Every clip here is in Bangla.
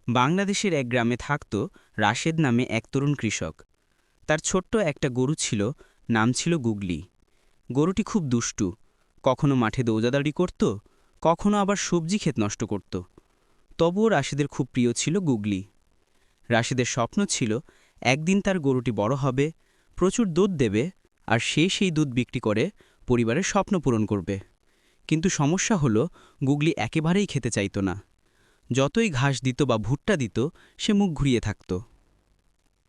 বাংলাদেশের এক গ্রামে থাকত রাশেদ নামে এক তরুণ কৃষক। তার ছোট্ট একটা গরু ছিল, নাম ছিল গুগলি। গরুটি খুব দুষ্টু, কখনো মাঠে দৌড়াদৌড়ি করত, কখনো আবার সবজি ক্ষেত নষ্ট করত। তবুও রাশেদের খুব প্রিয় ছিল গুগলি। রাশেদের স্বপ্ন ছিল একদিন তার গরুটি বড় হবে, প্রচুর দুধ দেবে, আর সে সেই দুধ বিক্রি করে পরিবারের স্বপ্ন পূরণ করবে। কিন্তু সমস্যা হলো, গুগলি একেবারেই খেতে চাইত না। যতই ঘাস দিত বা ভুট্টা দিত, সে মুখ ঘুরিয়ে থাকত।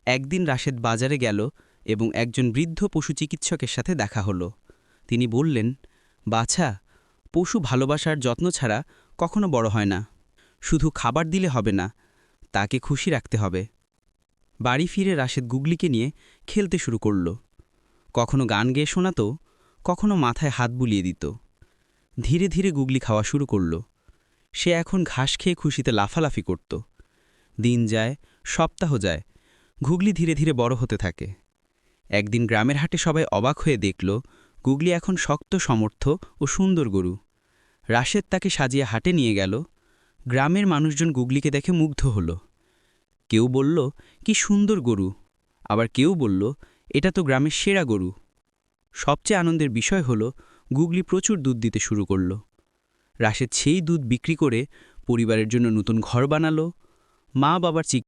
একদিন রাশেদ বাজারে গেল এবং একজন বৃদ্ধ পশু চিকিৎসকের সাথে দেখা হলো। তিনি বললেন, বাছা, পশু ভালোবাসার যত্ন ছাড়া কখনো বড় হয় না। শুধু খাবার দিলে হবে না, তাকে খুশি রাখতে হবে। বাড়ি ফিরে রাশেদ গুগলিকে নিয়ে খেলতে শুরু করল। কখনো গান গেয়ে শোনাত, কখনো মাথায় হাত বুলিয়ে দিত। ধীরে ধীরে গুগলি খাওয়া শুরু করল। সে এখন ঘাস খেয়ে খুশিতে লাফালাফি করত। দিন যায়, সপ্তাহ যায়, গুগলি ধীরে ধীরে বড় হতে থাকে। একদিন গ্রামের হাটে সবাই অবাক হয়ে দেখল, গুগলি এখন শক্ত, সমর্থ ও সুন্দর গরু। রাশেদ তাকে সাজিয়ে হাটে নিয়ে গেল। গ্রামের মানুষজন গুগলিকে দেখে মুগ্ধ হল। কেউ বলল, কি সুন্দর গরু, আবার কেউ বলল, এটা তো গ্রামের সেরা গরু। সবচেয়ে আনন্দের বিষয় হল, গুগলি প্রচুর দুধ দিতে শুরু করল। রাশেদ সেই দুধ বিক্রি করে পরিবারের জন্য নতুন ঘর বানালো, মা বাবার